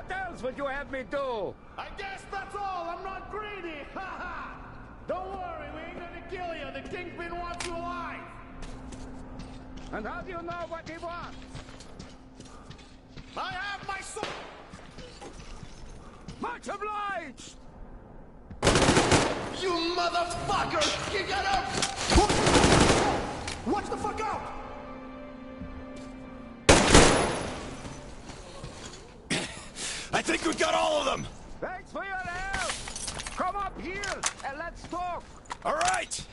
What else would you have me do? I guess that's all. I'm not greedy. Ha ha! Don't worry, we ain't gonna kill you. The Kingpin wants you alive. And how do you know what he wants? I have my sword. Much obliged! You motherfucker! You got out! Watch the fuck out! I think we got all of them! Thanks for your help! Come up here and let's talk! All right!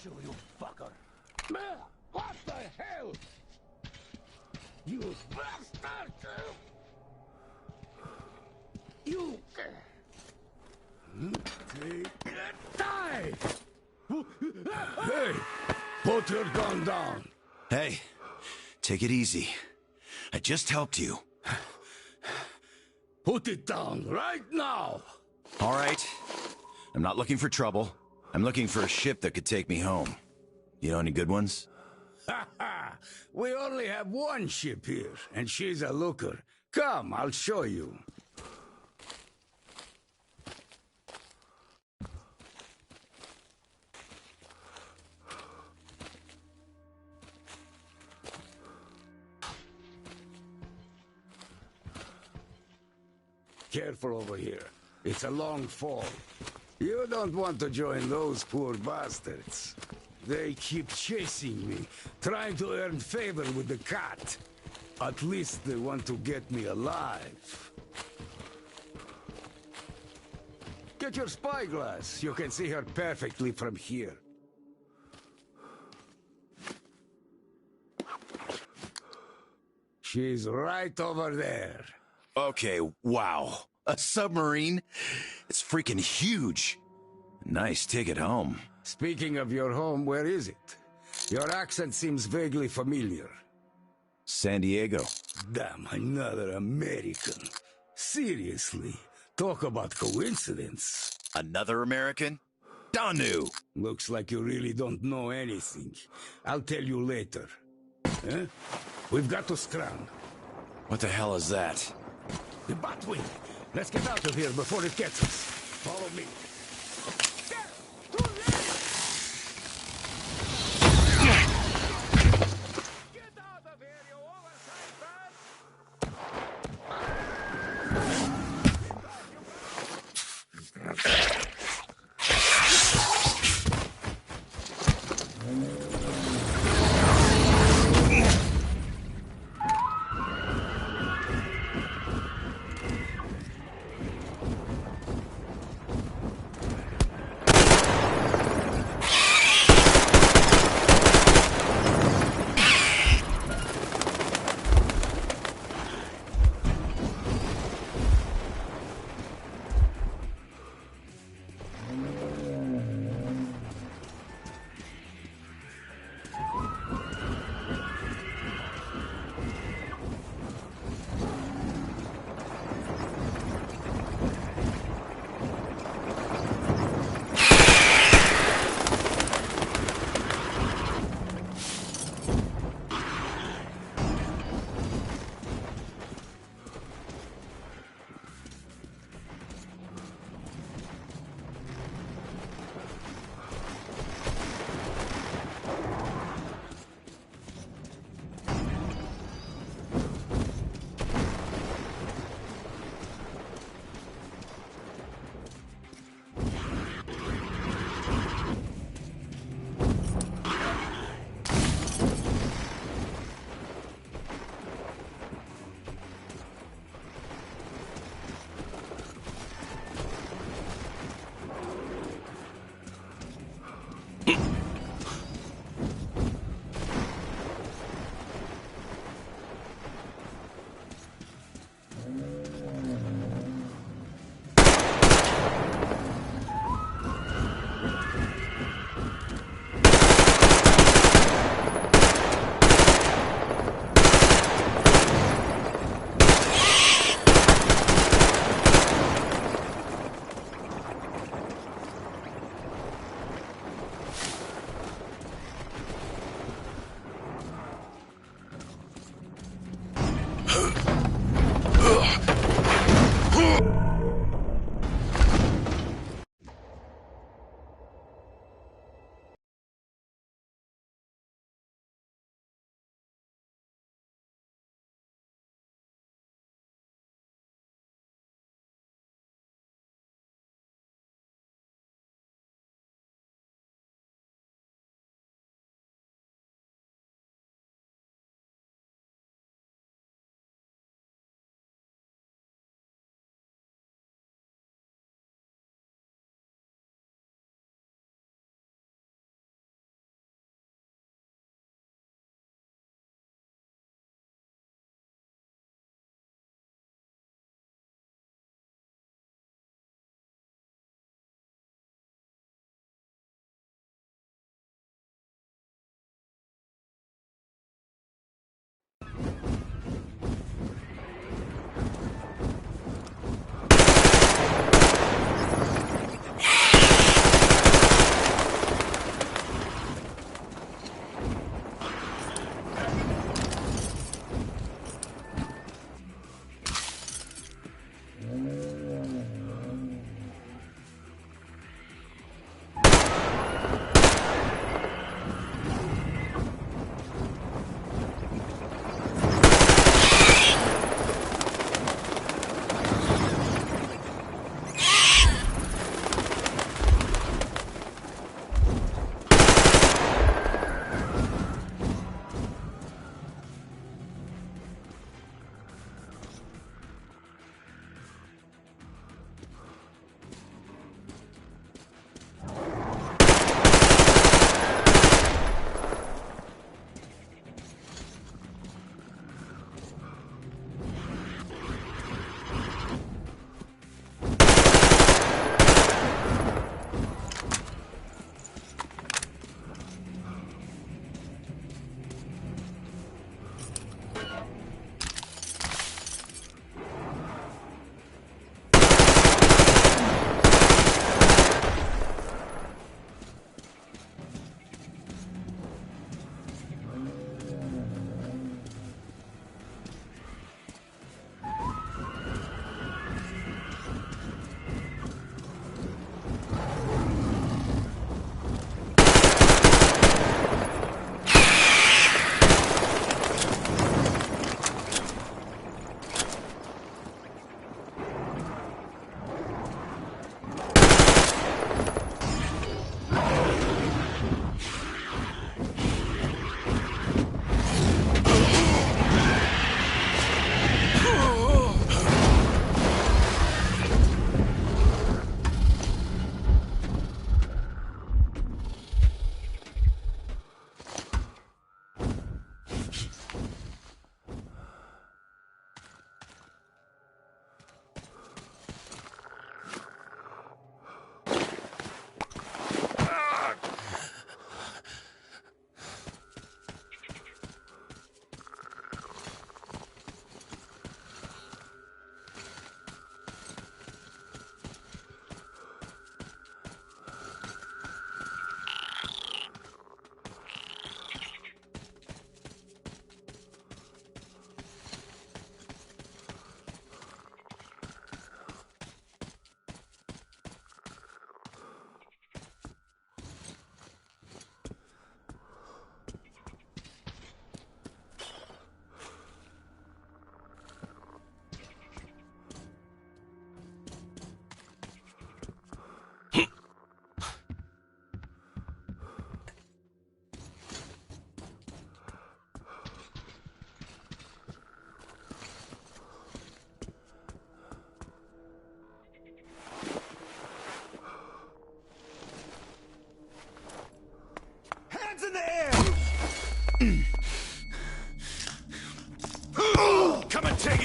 You fucker! What the hell? You bastard! You... Die! Hey! Put your gun down! Hey, take it easy. I just helped you. Put it down right now! All right. I'm not looking for trouble. I'm looking for a ship that could take me home. You know any good ones? Ha ha! We only have one ship here, and she's a looker. Come, I'll show you. Careful over here. It's a long fall. You don't want to join those poor bastards. They keep chasing me, trying to earn favor with the cat. At least they want to get me alive. Get your spyglass. You can see her perfectly from here. She's right over there. Okay, wow. A submarine? It's freaking huge. Nice ticket home. Speaking of your home, where is it? Your accent seems vaguely familiar. San Diego. Damn, another American. Seriously, talk about coincidence. Another American? Danu! Looks like you really don't know anything. I'll tell you later. Huh? We've got to scram. What the hell is that? The Batwing! Let's get out of here before it gets us. Follow me. Get out of here, you oversized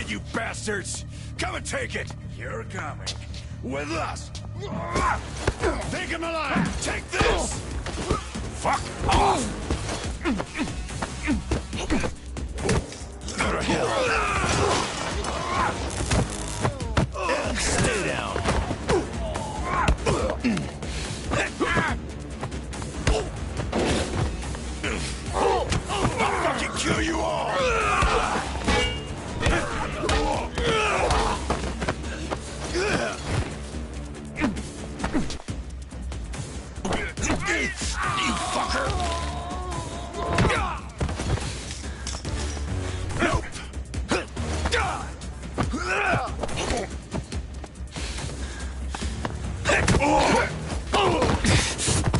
you bastards! Come and take it! You're coming. With us! Take him alive! Take this! Fuck off! Go to hell! Stay down! I'll fucking kill you all! You fucker! Nope!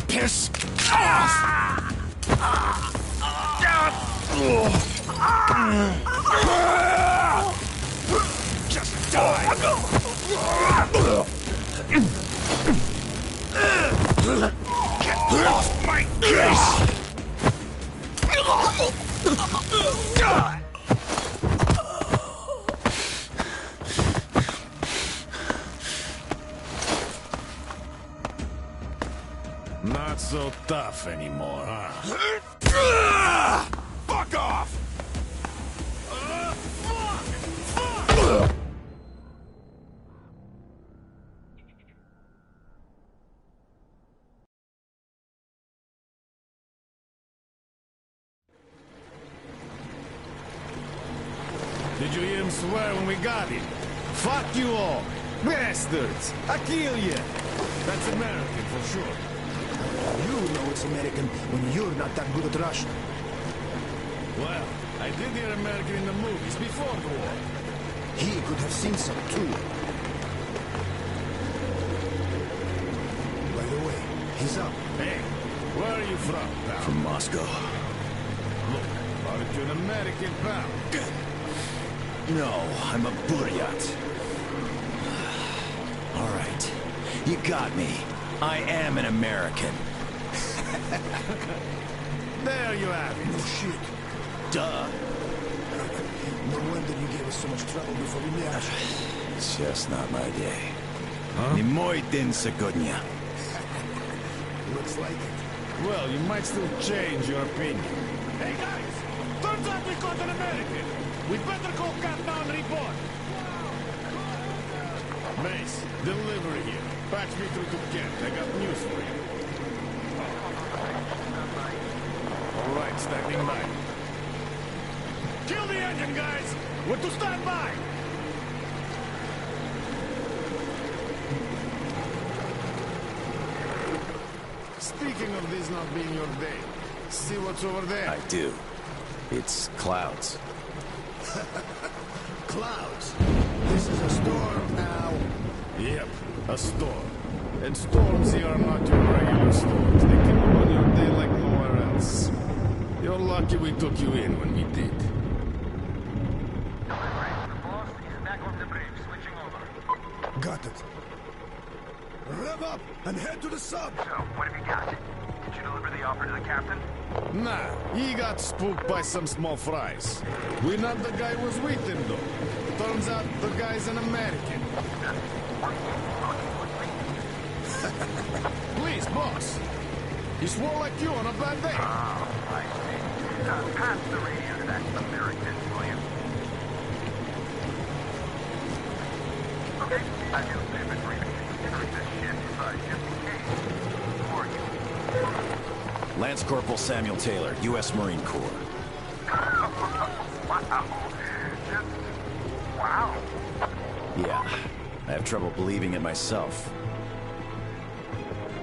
Piss off! Just die! Get off my case! Not so tough anymore, huh? Fuck off! Did you hear him swear when we got him? Fuck you all! Bastards! I kill you! That's American for sure. You know it's American when you're not that good at Russian. Well, I did hear American in the movies before the war. He could have seen some too. By the way, he's up. Hey, where are you from, pal? From Moscow. Look, aren't you an American, pal? No, I'm a Buryat. All right, you got me. I am an American. There you have it. No shit. Duh. No wonder you gave us so much trouble before we met. It's just not my day. Не мой день сегодня. Looks like it. Well, you might still change your opinion. Hey, guys! Turns out we caught an American! We better call Captain and report! Mace, delivery here. Patch me through to Kent. I got news for you. All right, standing by. Kill the engine, guys! We're to stand by! Speaking of this not being your day, see what's over there? I do. It's clouds. Clouds. This is a storm now. Yep, a storm. And storms here are not your regular storms. They can ruin your day like nowhere else. You're lucky we took you in when we did. Got it. Rev up and head to the sub. So, what have you got? Did you deliver the offer to the captain? Nah, he got spooked by some small fries. We not the guy who was with him, though. Turns out the guy's an American. Please, boss. He swore like you on a bad day. Oh, I see. Pass the radio to that American, will you? Okay, I do save it for you. Increase this shit size just in case. For you. Lance Corporal Samuel Taylor, U.S. Marine Corps. Wow. Just... wow. Yeah, I have trouble believing it myself.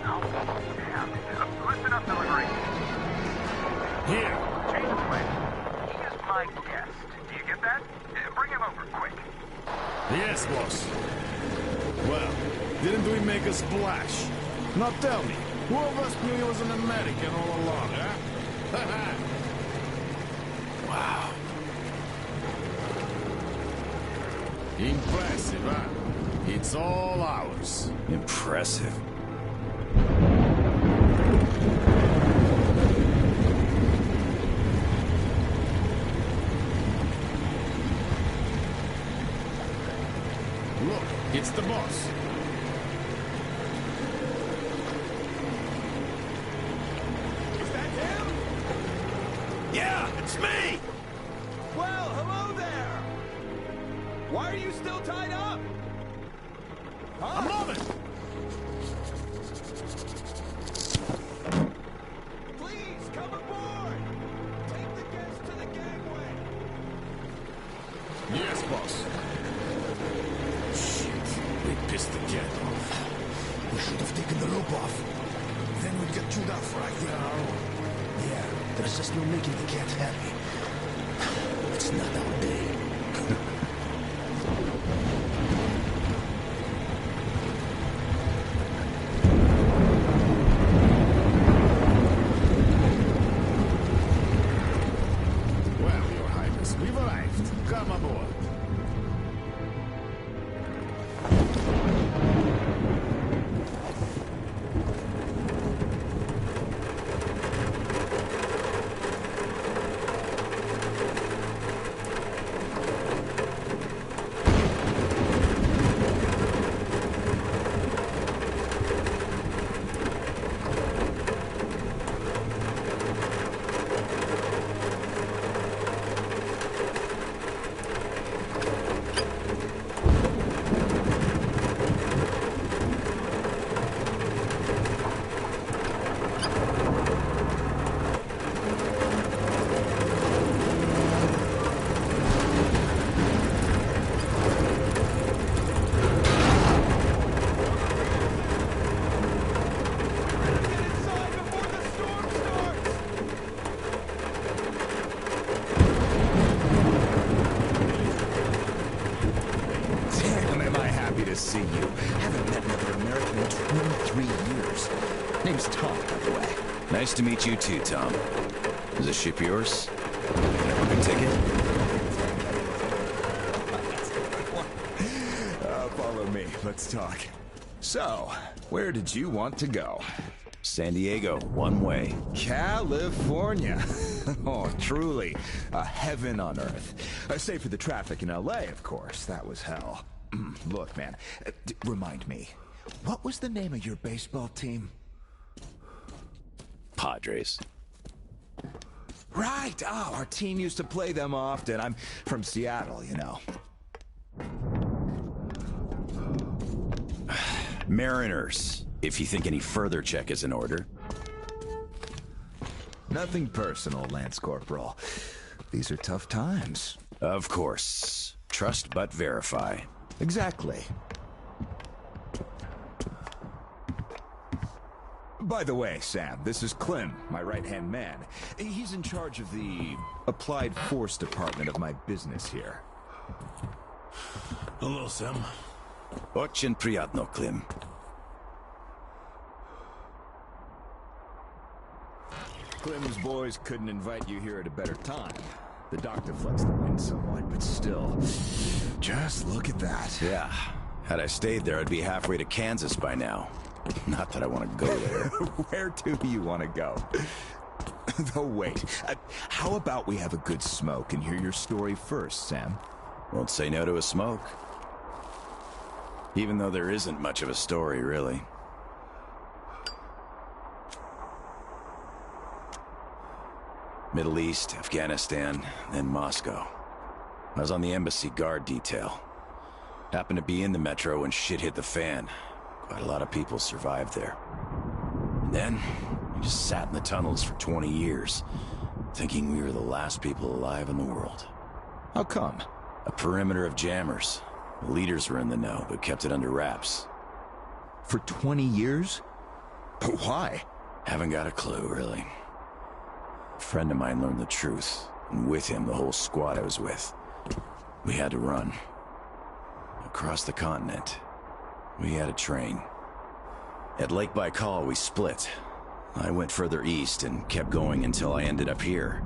Oh, damn. Listen up, delivery. Here. Change of plan. He is my guest. Do you get that? Bring him over, quick. Yes, boss. Well, didn't we make a splash? Now tell me, who of us knew he was an American all along, huh? Wow. Impressive, huh? It's all ours. Impressive. It's the boss. Is that him? Yeah, it's me! Well, hello there! Why are you still tied up? A moment! Please, come aboard! Take the guests to the gangway! Yes, boss. Shit, we pissed the cat off. We should have taken the rope off. Then we'd get chewed out for acting on our own. Yeah, there's just no making the cat happy. It's not our day. Well, Your Highness, we've arrived. Come aboard. Get inside before the storm starts! Damn, am I happy to see you. Haven't met another American in 23 years. Name's Tom, by the way. Nice to meet you too, Tom. Is this ship yours? Can I book a ticket? Follow me. Let's talk. So, where did you want to go? San Diego, one way. California. Oh, truly. A heaven on earth. Save for the traffic in LA, of course. That was hell. Look, man. Remind me. What was the name of your baseball team? Padres. Right. Oh, our team used to play them often. I'm from Seattle, you know. Mariners, if you think any further check is in order. Nothing personal, Lance Corporal. These are tough times. Of course. Trust but verify. Exactly. By the way, Sam, this is Clem, my right-hand man. He's in charge of the Applied Force department of my business here. Hello, Sam. Очень приятно, Clem. Clem's boys couldn't invite you here at a better time. The doctor flexed the wind somewhat, but still. Just look at that. Yeah. Had I stayed there, I'd be halfway to Kansas by now. Not that I want to go there. Where do you want to go? Though wait, how about we have a good smoke and hear your story first, Sam? Won't say no to a smoke. Even though there isn't much of a story, really. Middle East, Afghanistan, then Moscow. I was on the embassy guard detail. Happened to be in the metro when shit hit the fan. Quite a lot of people survived there. And then, we just sat in the tunnels for 20 years, thinking we were the last people alive in the world. How come? A perimeter of jammers. The leaders were in the know, but kept it under wraps. For 20 years? But why? Haven't got a clue, really. A friend of mine learned the truth, and with him, the whole squad I was with. We had to run. Across the continent. We had a train. At Lake Baikal, we split. I went further east and kept going until I ended up here.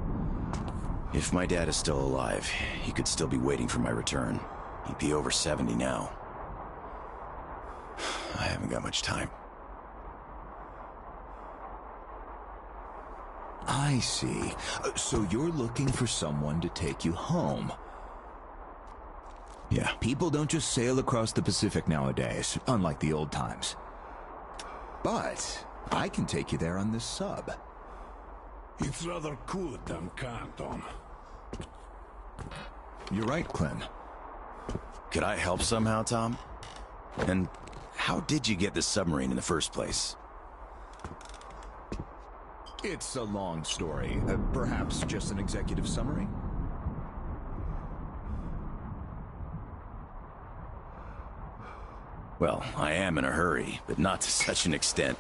If my dad is still alive, he could still be waiting for my return. He'd be over 70 now. I haven't got much time. I see. So you're looking for someone to take you home. Yeah. People don't just sail across the Pacific nowadays, unlike the old times. But I can take you there on this sub. It's rather cool than Canton. You're right, Clem. Could I help somehow, Tom? And how did you get this submarine in the first place? It's a long story. Perhaps just an executive summary? Well, I am in a hurry, but not to such an extent.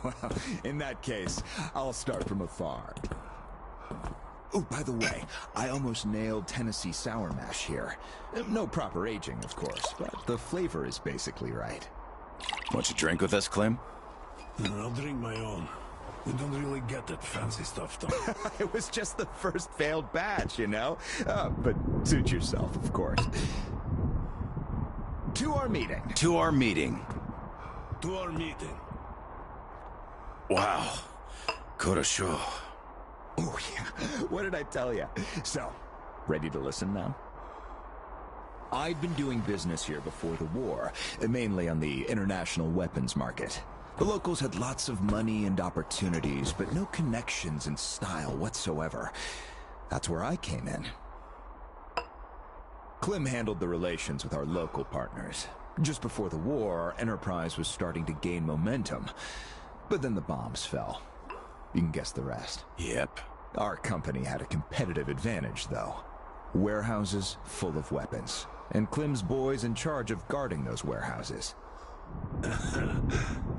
Well, in that case, I'll start from afar. Oh, by the way, I almost nailed Tennessee sour mash here. No proper aging, of course, but the flavor is basically right. Want you to drink with us, Clem? I'll drink my own. We don't really get that fancy stuff, though. It was just the first failed batch, you know? But suit yourself, of course. To our meeting. To our meeting. To our meeting. Wow. Korosho. Oh, yeah. What did I tell you? So, ready to listen now? I'd been doing business here before the war, mainly on the international weapons market. The locals had lots of money and opportunities, but no connections and style whatsoever. That's where I came in. Clem handled the relations with our local partners. Just before the war, our enterprise was starting to gain momentum. But then the bombs fell. You can guess the rest. Yep. Our company had a competitive advantage, though. Warehouses full of weapons. And Clem's boys in charge of guarding those warehouses.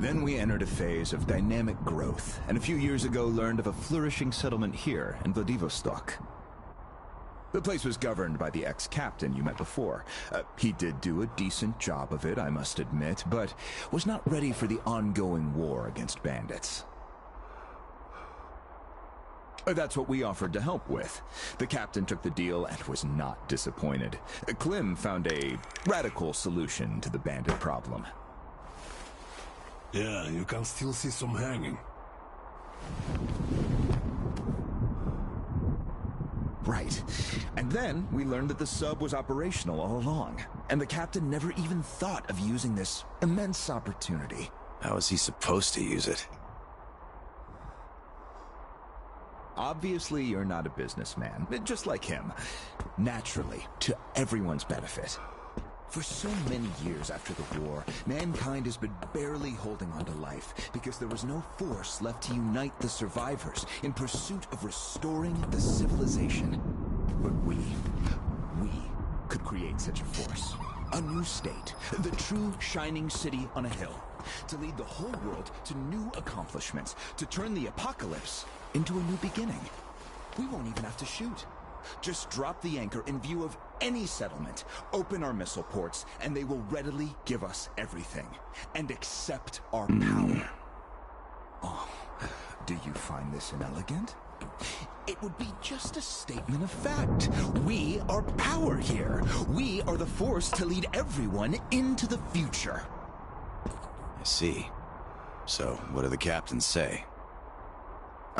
Then we entered a phase of dynamic growth, and a few years ago learned of a flourishing settlement here in Vladivostok. The place was governed by the ex-captain you met before. He did do a decent job of it, I must admit, but was not ready for the ongoing war against bandits. That's what we offered to help with. The captain took the deal and was not disappointed. Clem found a radical solution to the bandit problem. Yeah, you can still see some hanging. Right. And then we learned that the sub was operational all along, and the captain never even thought of using this immense opportunity. How is he supposed to use it? Obviously, you're not a businessman, just like him. Naturally, to everyone's benefit. For so many years after the war, mankind has been barely holding on to life because there was no force left to unite the survivors in pursuit of restoring the civilization. But we could create such a force. A new state, the true shining city on a hill, to lead the whole world to new accomplishments, to turn the apocalypse into a new beginning. We won't even have to shoot. Just drop the anchor in view of any settlement, open our missile ports, and they will readily give us everything, and accept our power. Oh, do you find this inelegant? It would be just a statement of fact. We are power here. We are the force to lead everyone into the future. I see. So, what do the captains say?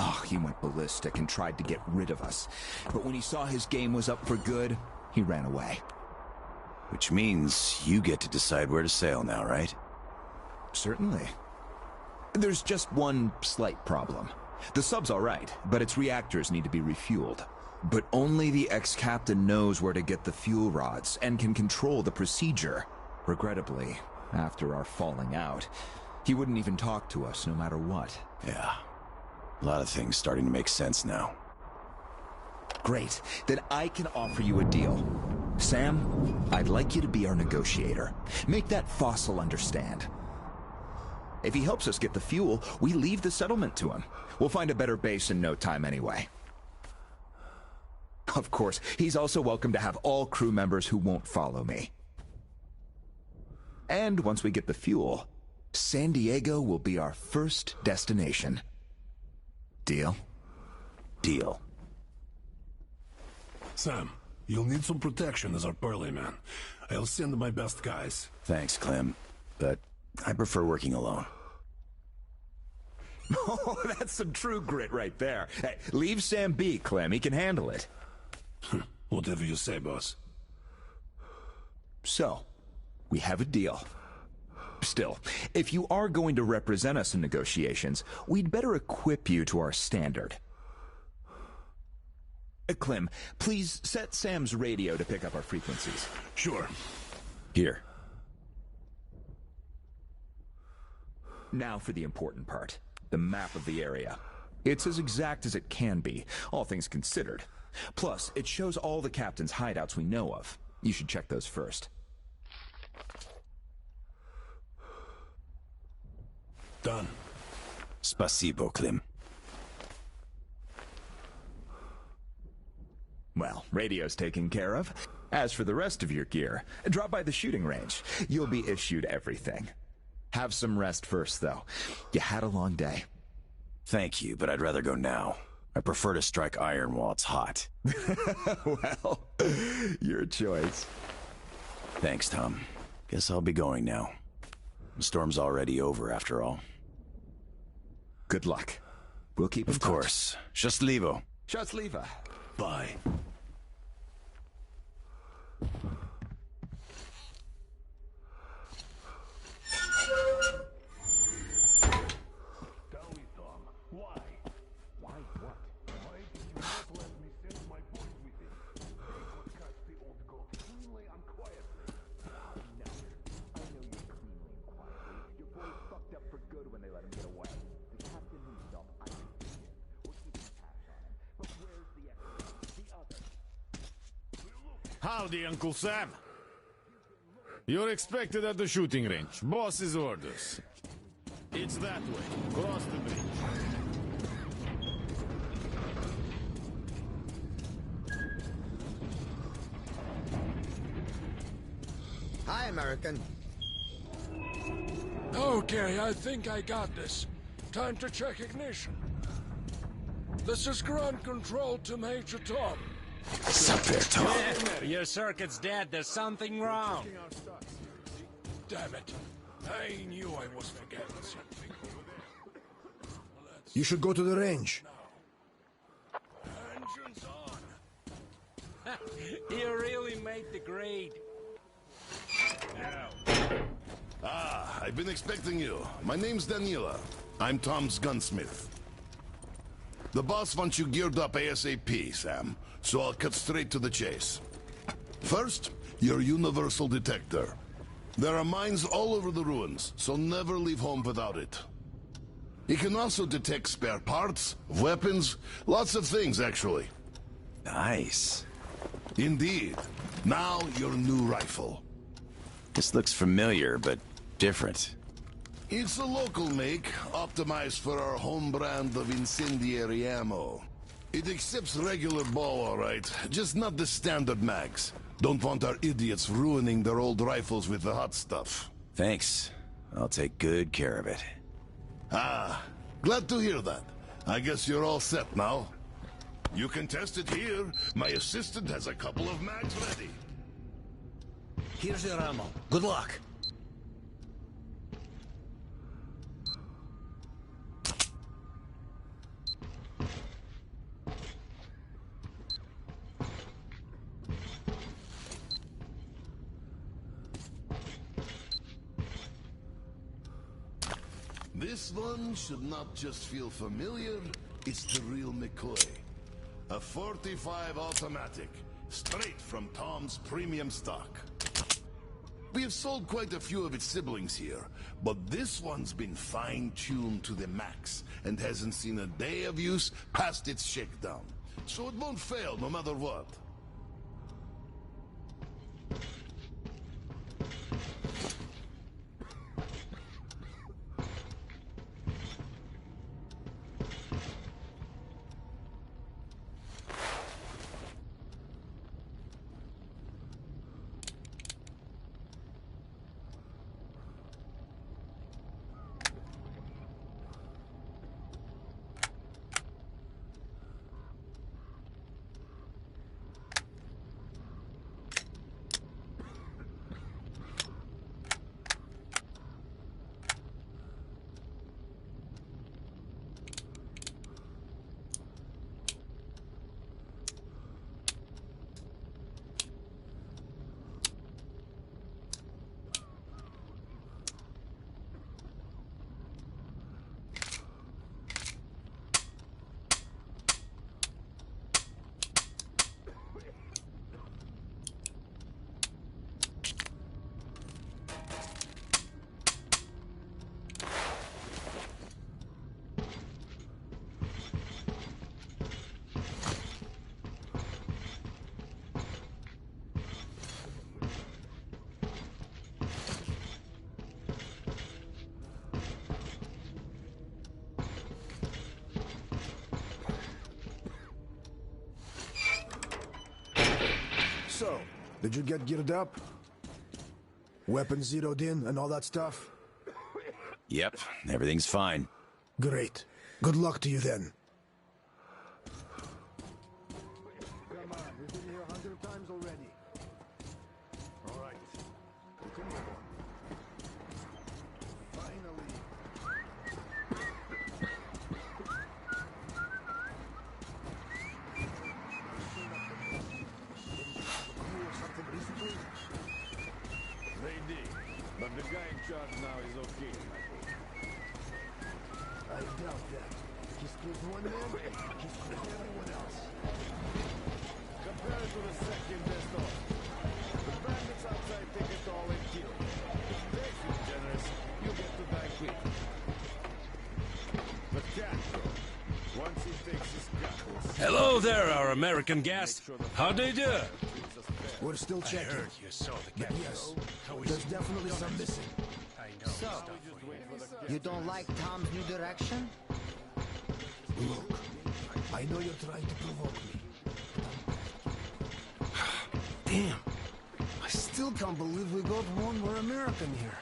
Oh, he went ballistic and tried to get rid of us. But when he saw his game was up for good, he ran away. Which means you get to decide where to sail now, right? Certainly. There's just one slight problem. The sub's all right, but its reactors need to be refueled. But only the ex-captain knows where to get the fuel rods and can control the procedure. Regrettably, after our falling out, he wouldn't even talk to us no matter what. Yeah. A lot of things starting to make sense now. Great. Then I can offer you a deal. Sam, I'd like you to be our negotiator. Make that fossil understand. If he helps us get the fuel, we leave the settlement to him. We'll find a better base in no time anyway. Of course, he's also welcome to have all crew members who won't follow me. And once we get the fuel, San Diego will be our first destination. Deal? Deal. Sam, you'll need some protection as our Pearly man. I'll send my best guys. Thanks, Clem. But I prefer working alone. Oh, that's some true grit right there. Hey, leave Sam be, Clem. He can handle it. Whatever you say, boss. So, we have a deal. Still, if you are going to represent us in negotiations, we'd better equip you to our standard. Clem, please set Sam's radio to pick up our frequencies. Sure. Here. Now for the important part, the map of the area. It's as exact as it can be, all things considered. Plus, it shows all the captain's hideouts we know of. You should check those first. Done. Spasibo, Clem. Well, radio's taken care of. As for the rest of your gear, drop by the shooting range. You'll be issued everything. Have some rest first, though. You had a long day. Thank you, but I'd rather go now. I prefer to strike iron while it's hot. Well, your choice. Thanks, Tom. Guess I'll be going now. The storm's already over, after all. Good luck. We'll keep in Of touch. course. Счастливо. Счастливо. Bye. Tell me, Tom, why? Why what? Why did you not let me send my boys with him? They could catch the old goat cleanly and quietly. No. I know you're cleanly and quietly. Your boys fucked up for good when they let him get away. The captain himself, I can see him. We're keeping tabs on him. But where's the extra? The other? Howdy, Uncle Sam. You're expected at the shooting range. Boss's orders. It's that way. Cross the bridge. Hi, American. Okay, I think I got this. Time to check ignition. This is ground control to Major Tom. Sapere, Tom. Your circuit's dead. There's something wrong. Damn it. I knew I was forgetting something. You should go to the range. Engines on. You really made the grade. Ah, I've been expecting you. My name's Danila. I'm Tom's gunsmith. The boss wants you geared up ASAP, Sam, so I'll cut straight to the chase. First, your universal detector. There are mines all over the ruins, so never leave home without it. It can also detect spare parts, weapons, lots of things, actually. Nice. Indeed. Now, your new rifle. This looks familiar, but different. It's a local make, optimized for our home brand of incendiary ammo. It accepts regular ball, all right, just not the standard mags. Don't want our idiots ruining their old rifles with the hot stuff. Thanks. I'll take good care of it. Ah, glad to hear that. I guess you're all set now. You can test it here. My assistant has a couple of mags ready. Here's your ammo. Good luck. This one should not just feel familiar, it's the real McCoy. A 45 automatic, straight from Tom's premium stock. We have sold quite a few of its siblings here, but this one's been fine-tuned to the max and hasn't seen a day of use past its shakedown. So it won't fail no matter what. So, did you get geared up? Weapons zeroed in and all that stuff? Yep, everything's fine. Great. Good luck to you then. Come on, we've been here 100 times already. All right. Continue on. Finally. Lady, but the guy in charge now is okay. I doubt that. He screwed one man, he screwed everyone else. Compare it to the second best of. The bandits outside take it all and kill. If they feel generous, you get to die quick. But Castro, once he takes his cut... Hello there, our American guest. How do you do? We're still checking. I heard you saw the But cat. yes, there's definitely some missing. I know. So, you don't like Tom's new direction? Look, I know you're trying to provoke me. Damn. I still can't believe we got one more American here.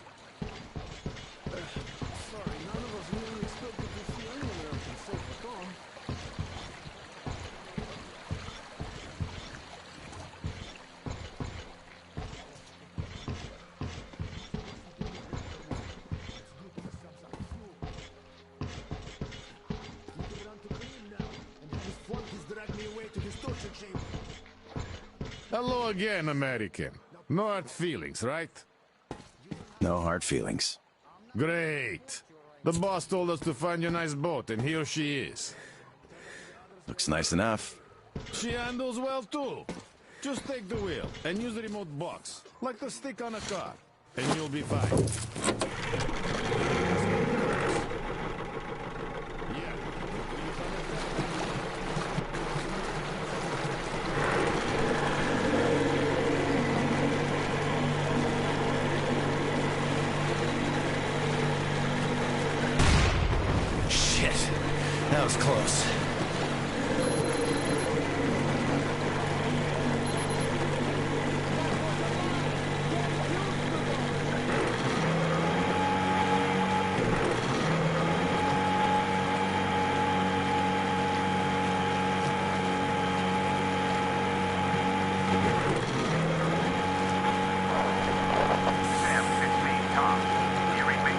Sorry, none of us really expected to see any Americans safe at home. Hello again, American. No hard feelings, right? No hard feelings. Great. The boss told us to find you a nice boat, and here she is. Looks nice enough. She handles well, too. Just take the wheel and use the remote box, like the stick on a car, and you'll be fine. Shit. That was close. Sam, it's me, Tom. Can you read me?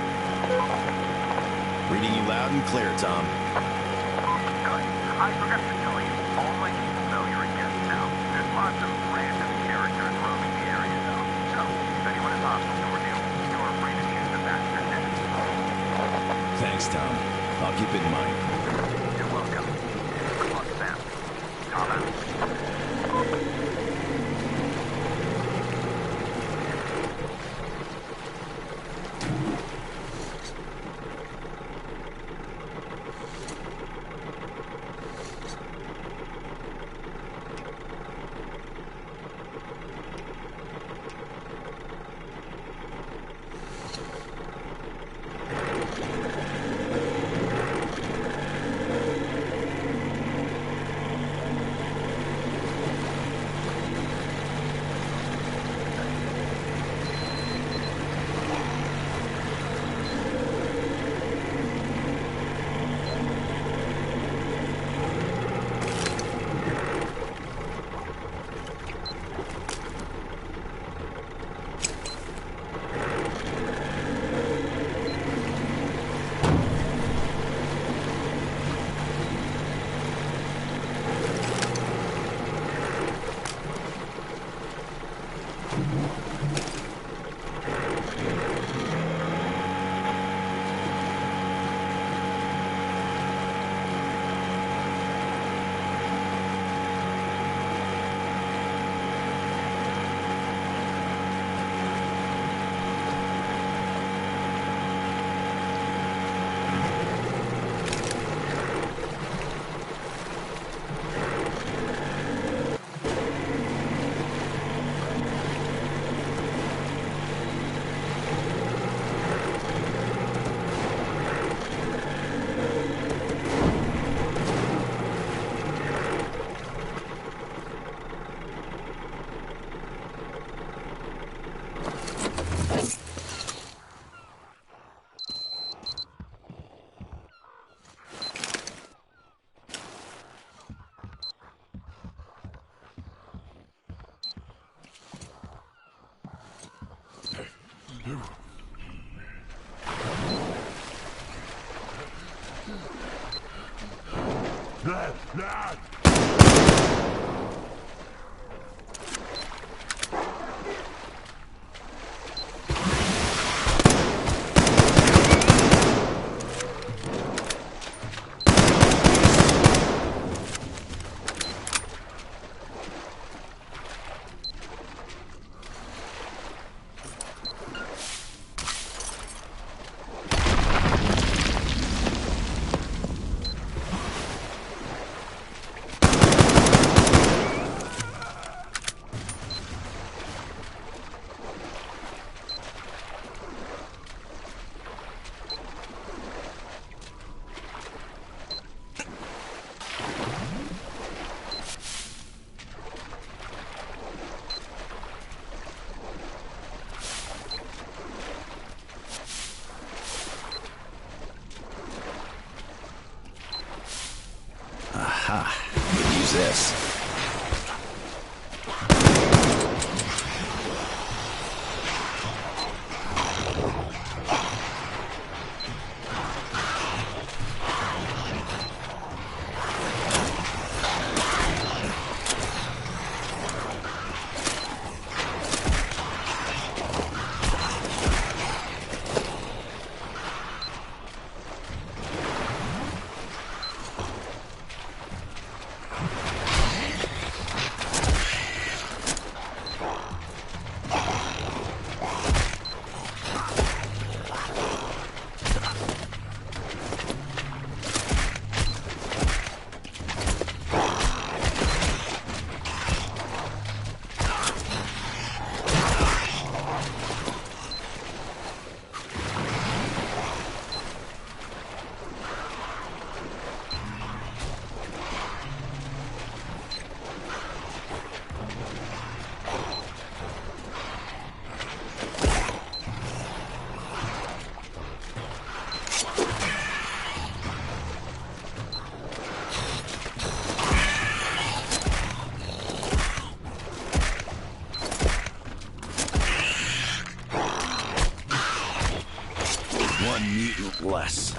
Reading you loud and clear, Tom. Good. I forgot to tell you, all my people know you're a guest now. There's lots of random characters roaming the area, though. So, if anyone is hostile toward you, you're free to shoot them back to death. Thanks, Tom. I'll keep it in mind. You're welcome. Good luck, Sam. Tom out. Aha, could use this. One mutant less.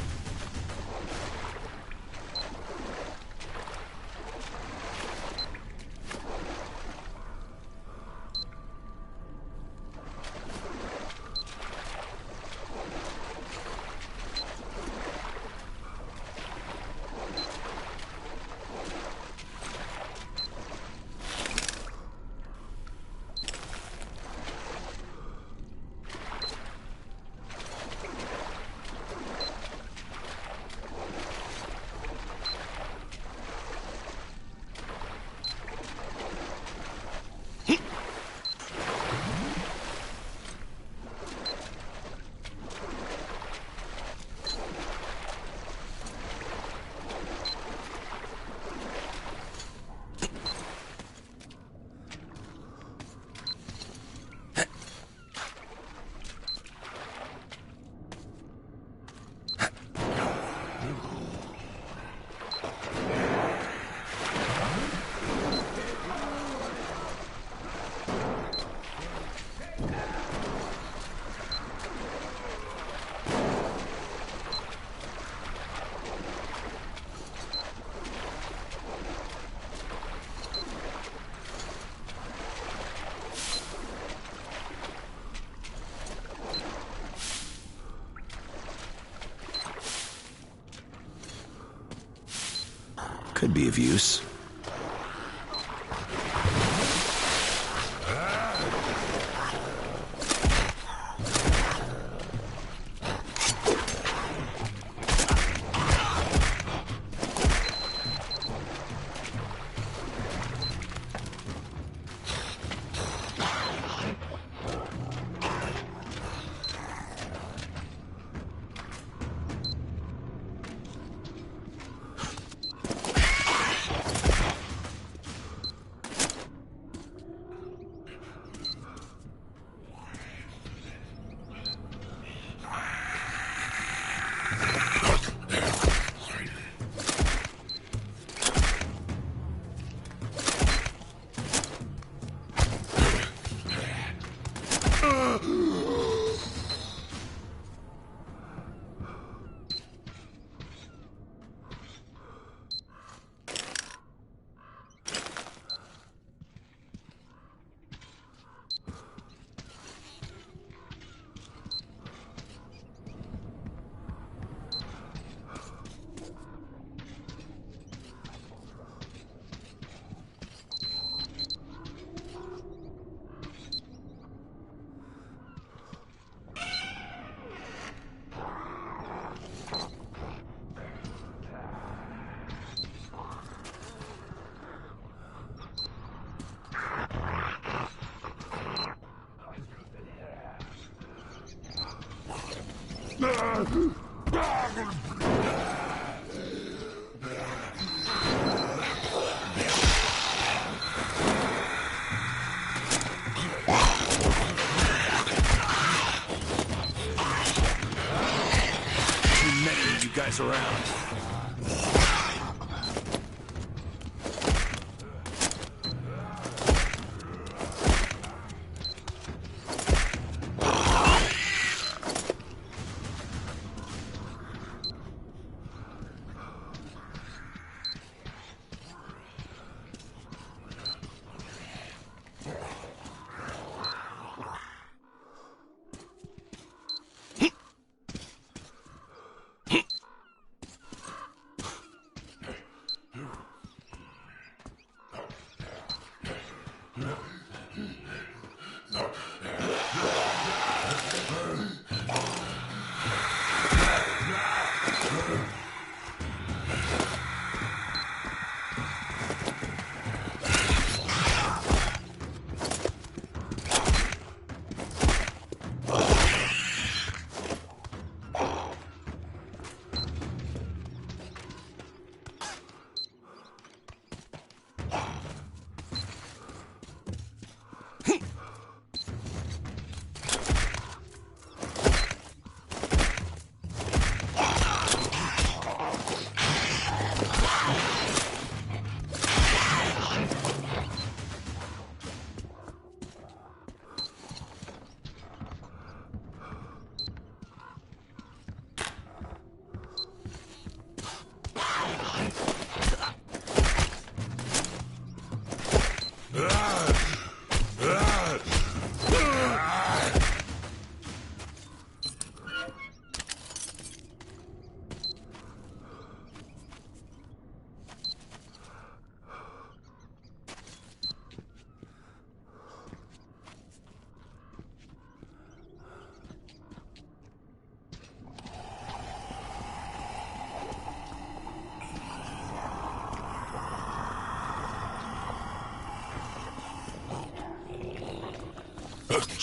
Could be of use. Too many of you guys around.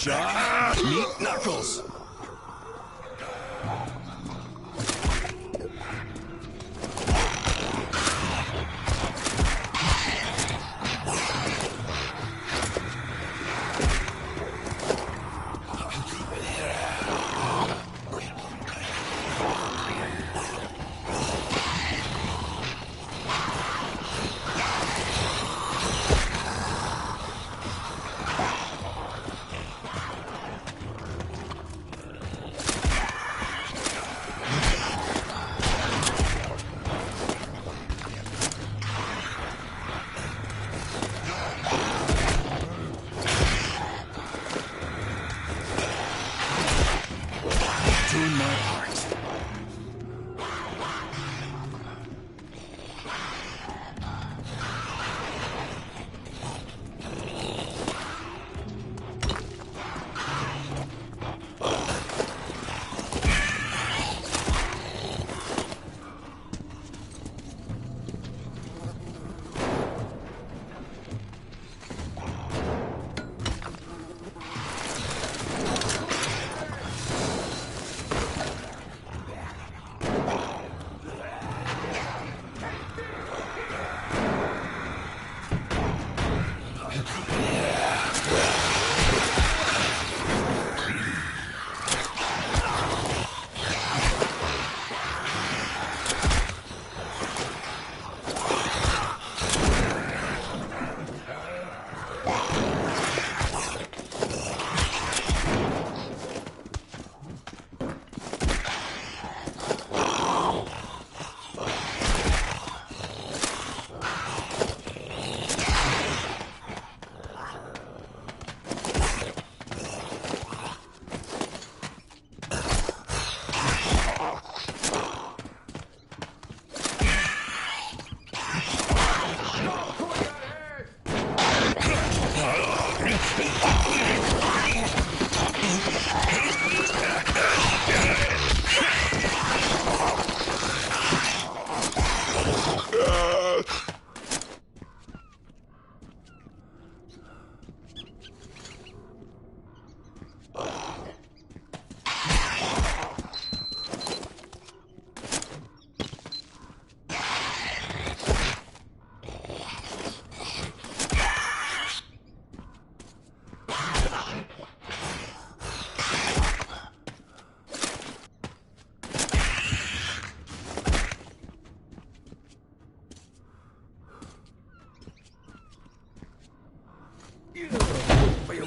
Jaw, meet Knuckles.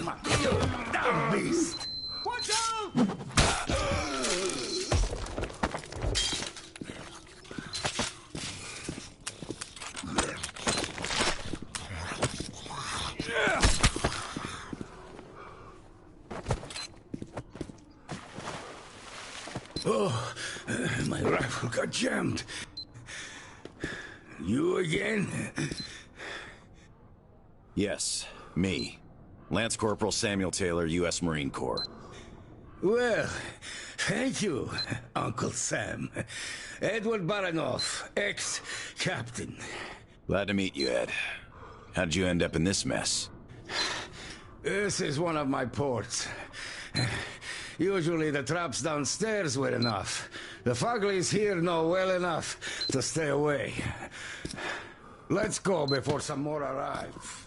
Come on, you damn beast! Watch out! Oh, my rifle got jammed. You again? Yes, me. Lance Corporal Samuel Taylor, U.S. Marine Corps. Well, thank you, Uncle Sam. Edward Baranoff, ex-captain. Glad to meet you, Ed. How'd you end up in this mess? This is one of my ports. Usually the traps downstairs were enough. The Fuglies here know well enough to stay away. Let's go before some more arrive.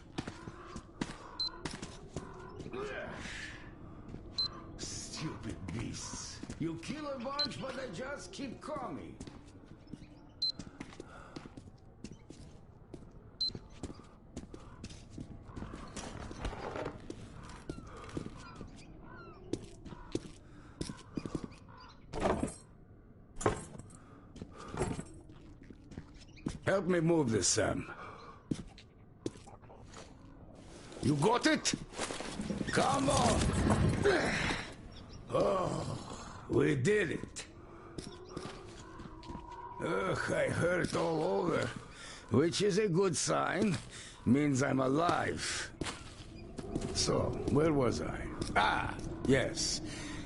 Stupid beasts. You kill a bunch, but they just keep coming. Help me move this, Sam. You got it? Come on! Oh, we did it. Ugh, I hurt all over. Which is a good sign. Means I'm alive. So, where was I? Ah, yes.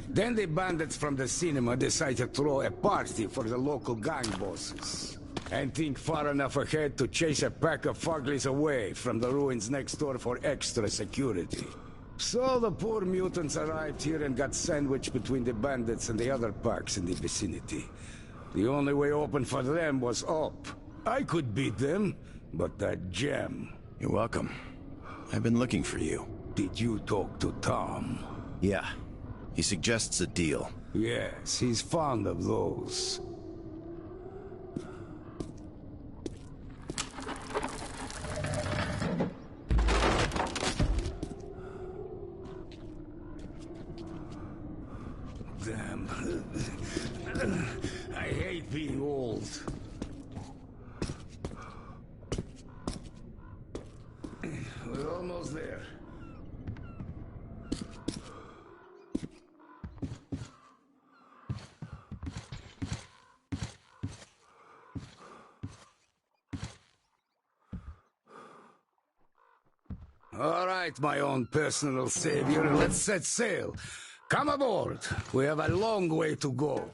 Then the bandits from the cinema decided to throw a party for the local gang bosses. And think far enough ahead to chase a pack of Fuglies away from the ruins next door for extra security. So the poor mutants arrived here and got sandwiched between the bandits and the other packs in the vicinity. The only way open for them was up. I could beat them, but that gem... You're welcome. I've been looking for you. Did you talk to Tom? Yeah. He suggests a deal. Yes, he's fond of those. Damn. I hate being old. We're almost there. All right, my own personal savior, let's set sail. Come aboard. We have a long way to go.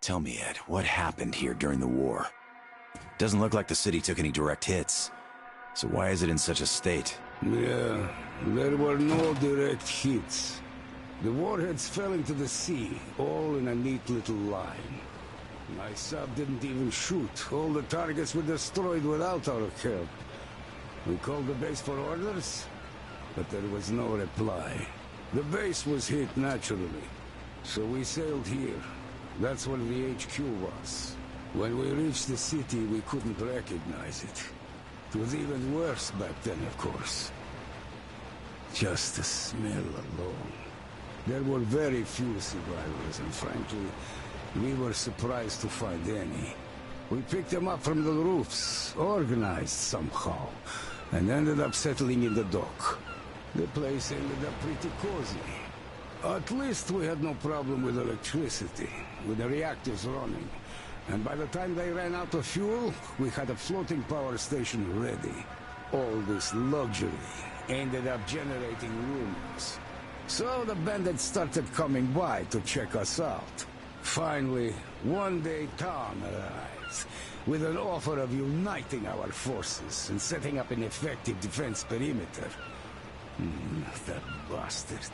Tell me, Ed, what happened here during the war? Doesn't look like the city took any direct hits. So why is it in such a state? Yeah, there were no direct hits. The warheads fell into the sea, all in a neat little line. My sub didn't even shoot. All the targets were destroyed without our help. We called the base for orders, but there was no reply. The base was hit naturally, so we sailed here. That's where the HQ was. When we reached the city, we couldn't recognize it. It was even worse back then, of course. Just the smell alone. There were very few survivors, and frankly, we were surprised to find any. We picked them up from the roofs, organized somehow, and ended up settling in the dock. The place ended up pretty cozy. At least we had no problem with electricity, with the reactors running. And by the time they ran out of fuel, we had a floating power station ready. All this luxury ended up generating rumors. So the bandits started coming by to check us out. Finally, one day Tom arrives, with an offer of uniting our forces and setting up an effective defense perimeter. That bastard.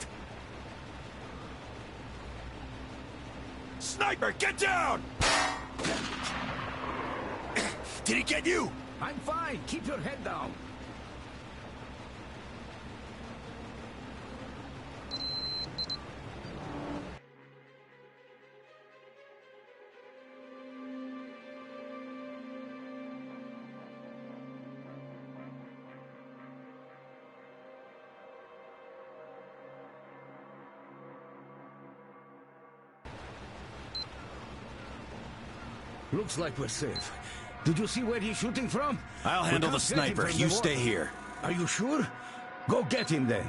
Sniper, get down! Did he get you? I'm fine. Keep your head down. Looks like we're safe. Did you see where he's shooting from? I'll handle the sniper. You stay here. Are you sure? Go get him then.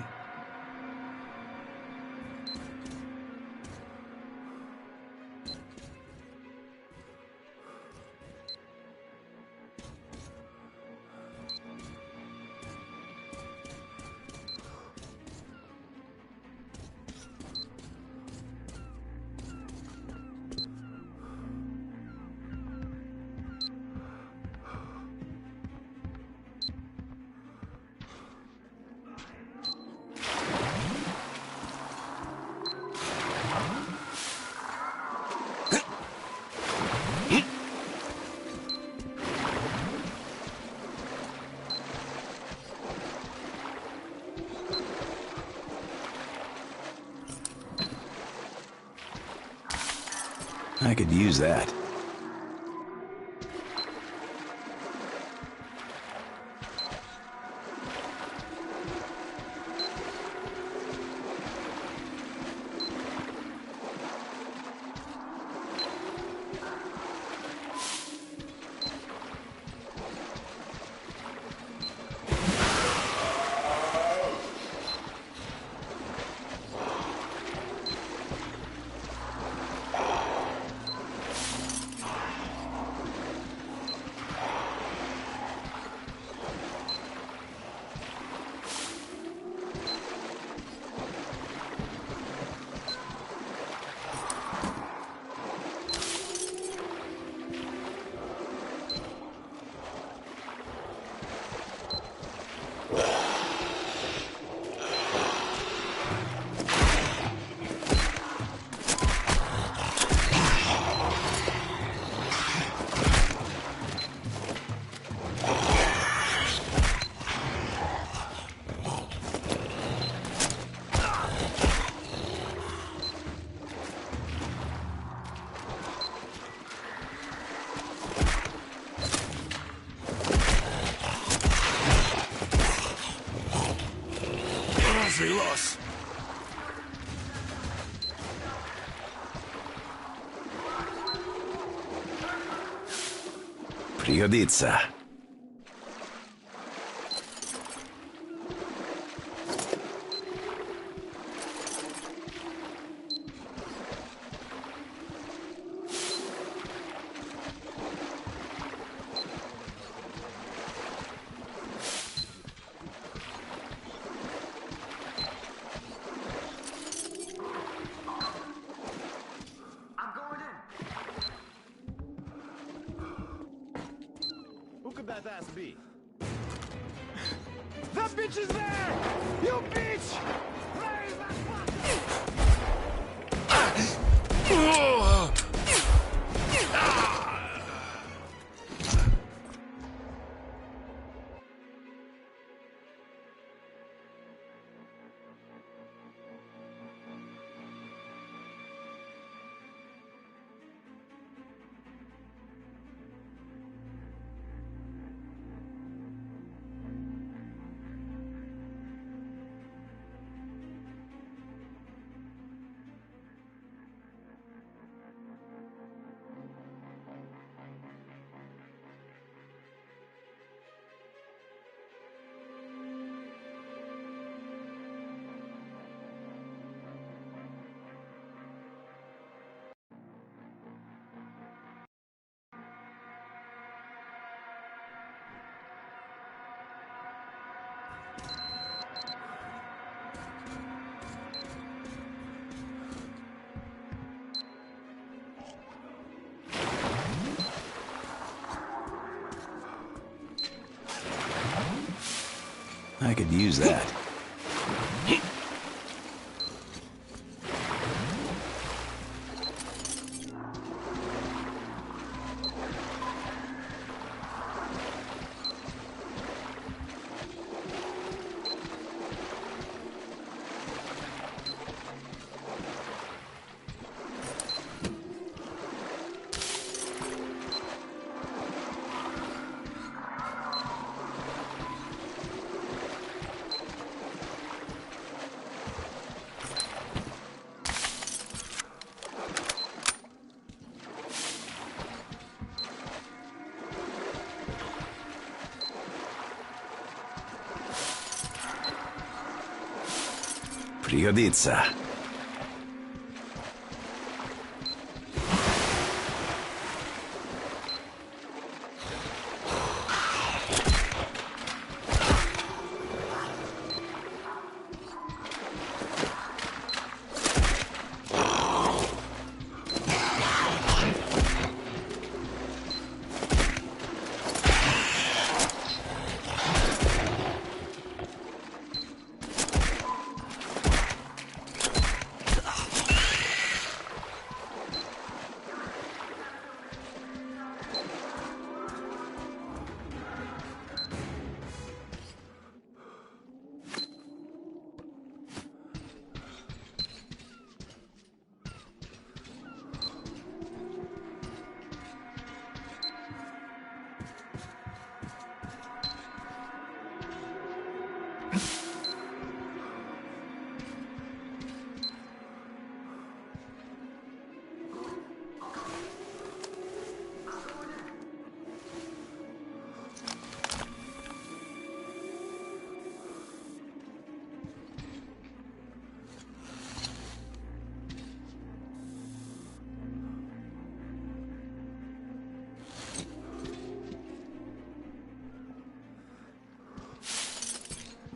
I could use that. Loss. Пригодится. Who could that ass be? That bitch is there! You bitch! Where is that I could use that. Пригодится.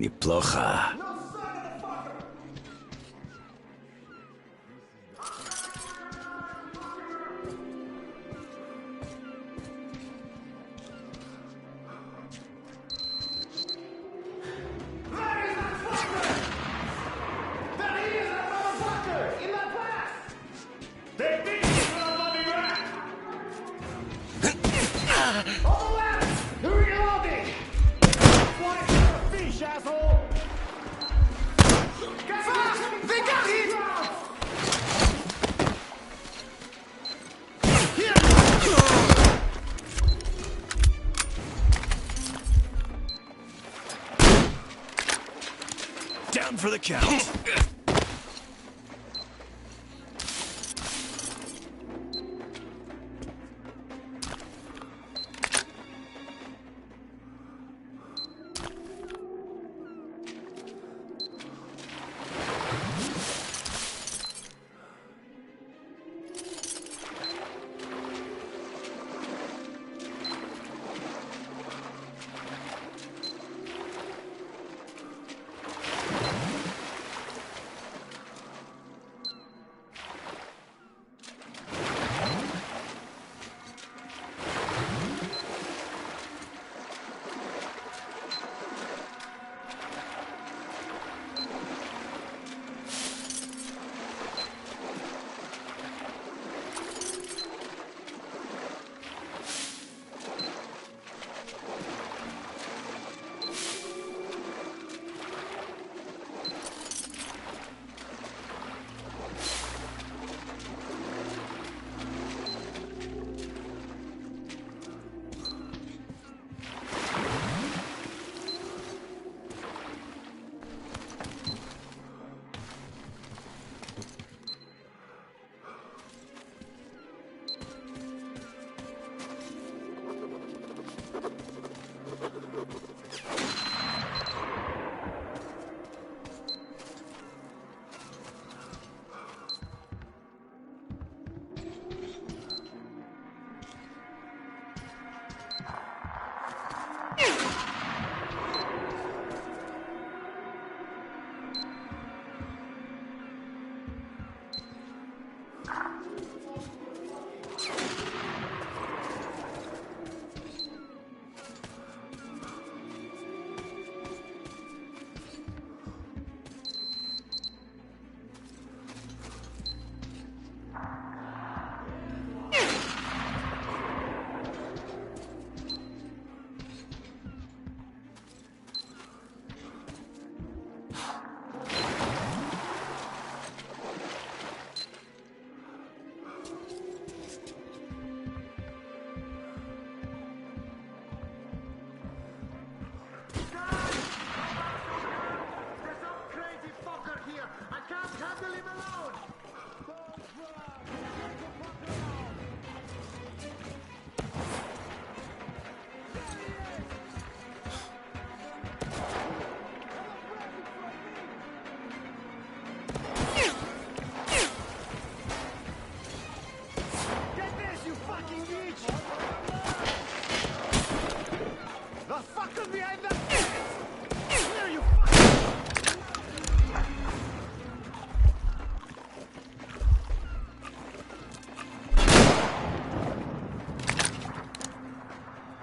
Неплохо. Down for the count.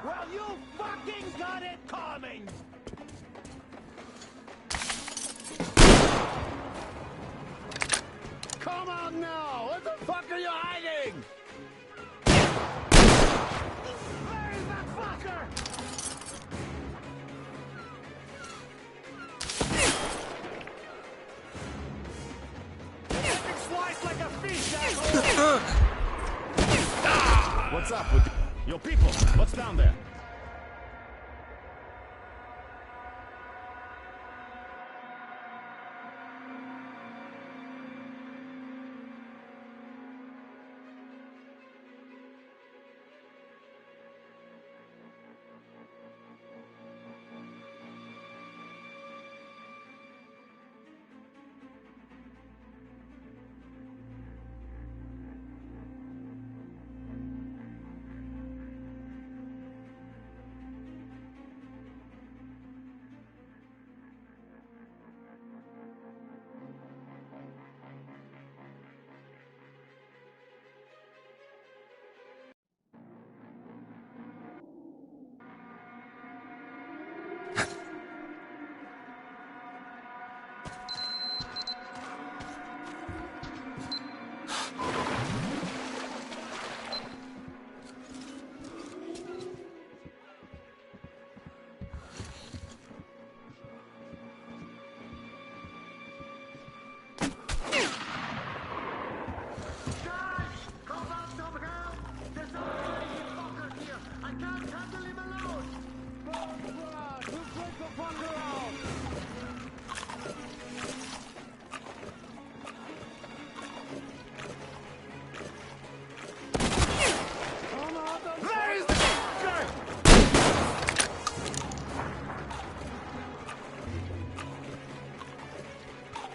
Well, you fucking got it coming! Come on now! What the fuck are you hiding? Where is that fucker? Getting sliced like a fish, asshole! What's up with your people? What's down there?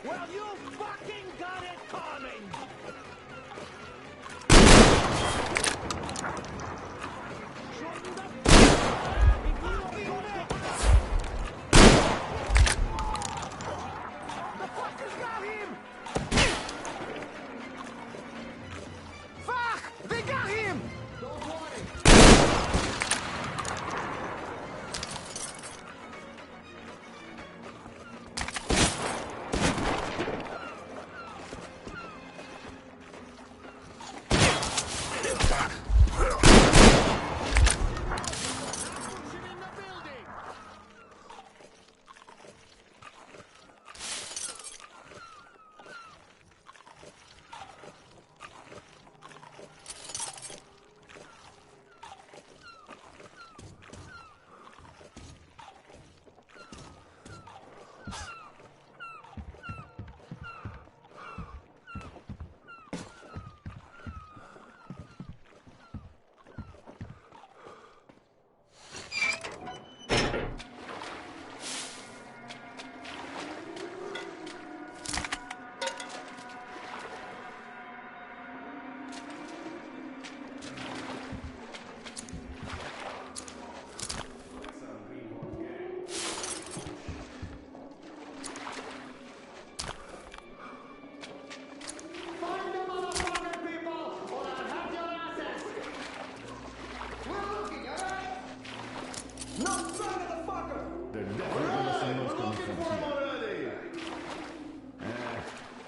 Well, you fucking got it coming! The fuckers got him! Fuck! They got him! Don't worry.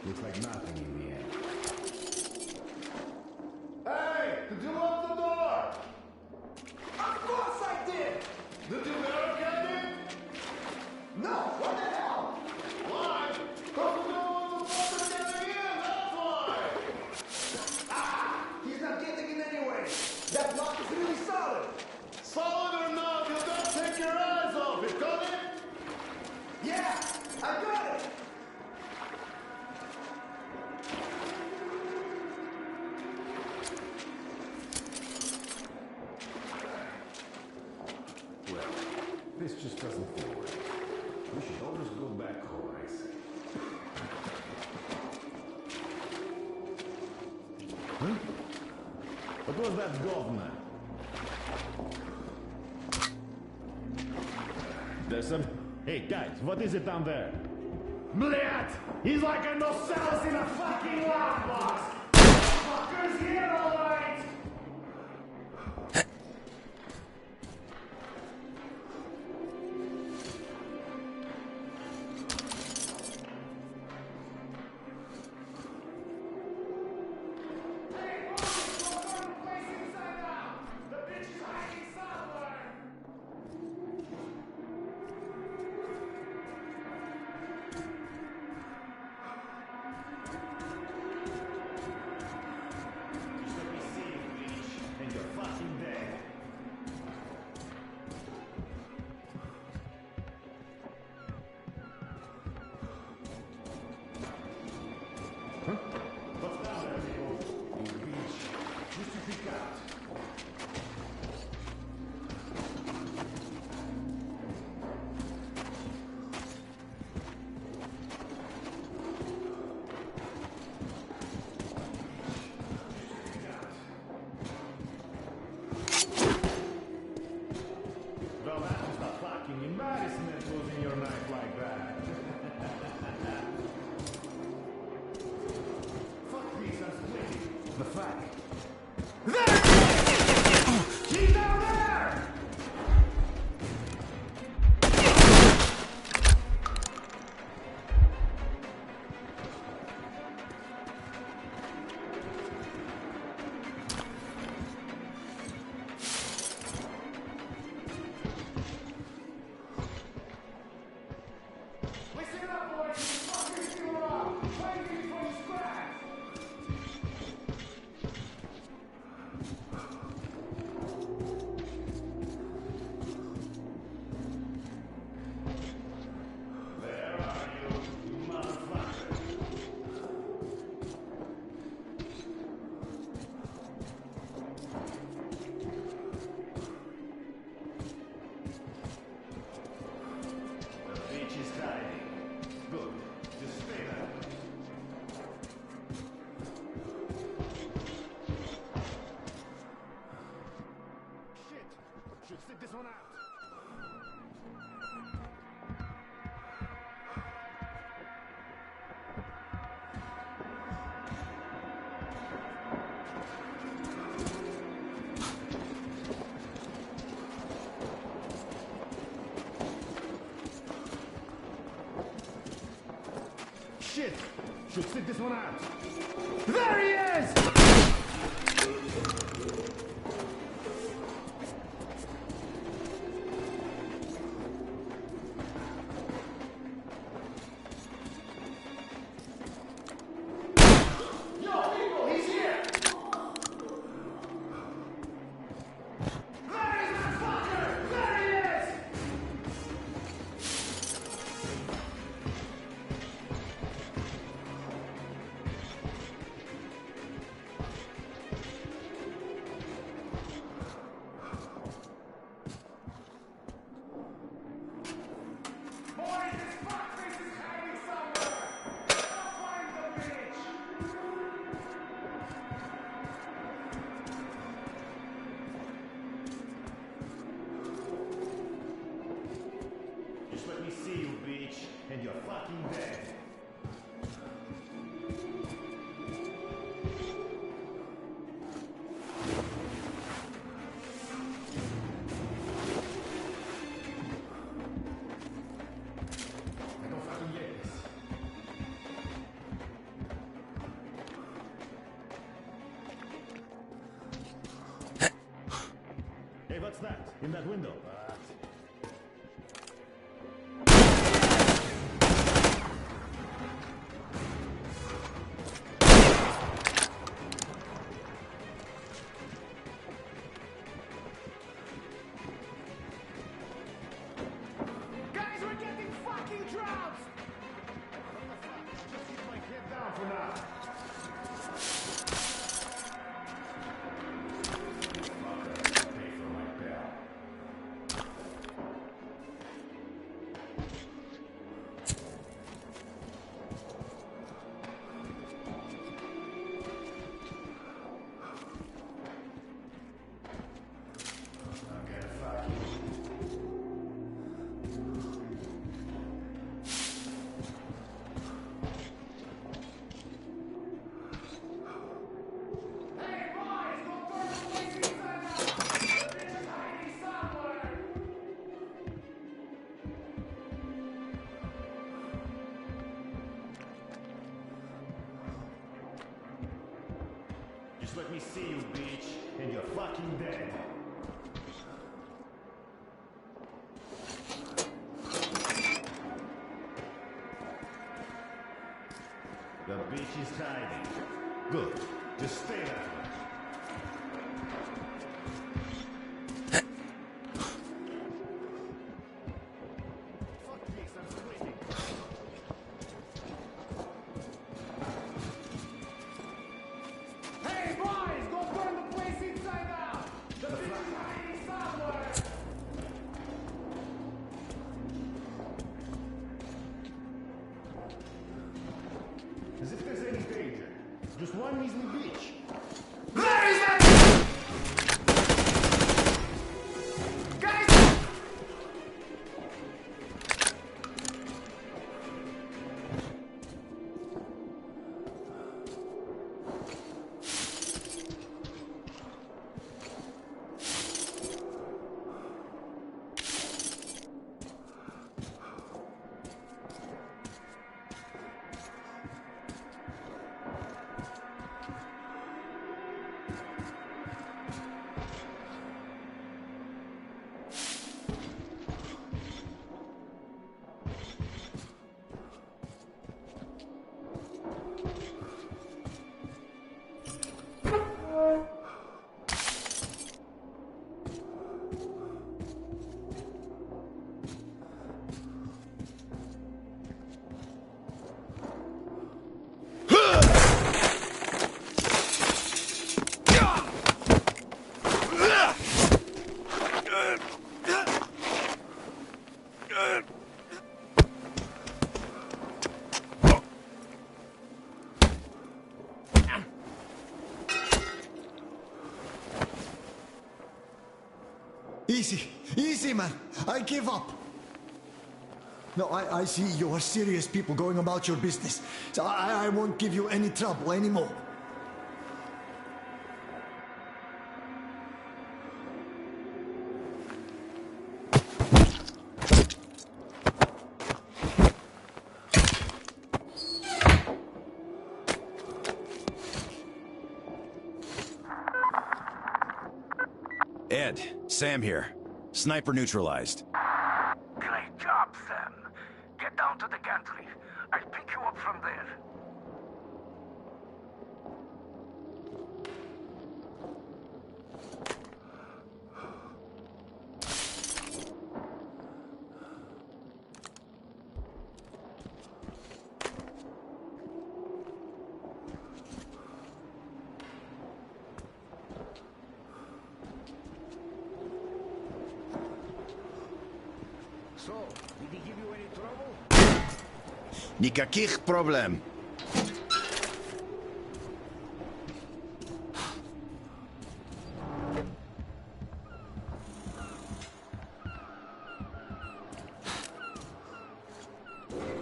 Looks like nothing in the end. Hey! Did you lock the door? Of course I did! Did you barricade it? No, what the hell? Why? Because we don't want the fucker getting in, that's why! Ah! He's not getting in anyway! That lock is really solid! Solid or not, you don't take your eyes off it, got it? Yeah! I got it! Well, this just doesn't feel right. We should always go back home, I say. Huh? What was that governor? There's some... Hey, guys, what is it down there? Blять! He's like a Nosaurus in a fucking lockbox! Fucker's here, alright! Well, that's just a fucking embarrassment losing your knife like that. Fuck this, I'm splitting. The fuck? There! He's down there! Listen up, boys! Fuckers still up! Waiting for the scratch! Where are you, you motherfucker? The beach is hiding. Good. Just stay there. Shit! Should sit this one out. Shit! Should sit this one out. There he is! Yo, people, he's here! There he is, motherfucker! There he is! Boys, this fuckface is hiding somewhere! I'll find the bitch! Just let me see you, bitch, and you're fucking dead. I don't fucking get this. Hey, what's that? In that window? Guys, we're getting fucking drowned! What the fuck? Just keep my head down for now. Fucker, pay for my bell. Okay, fuck you. Hey, boys, go burn the place inside out! The bitch is hiding somewhere! Just let me see you, bitch, and you're fucking dead. The bitch is hiding. Good. Just stay there. Fuck this, I'm splitting. Hey, boys, go burn the place inside out! The bitch is hiding somewhere! As if there's any danger. Just one measly bitch. Easy. Easy, man. I give up. No, I see you are serious people going about your business. So I won't give you any trouble anymore. Ed, Sam here. Sniper neutralized. Great job, Sam. Get down to the gantry. I'll pick you up from there. So, did he give you any trouble? Никаких проблем.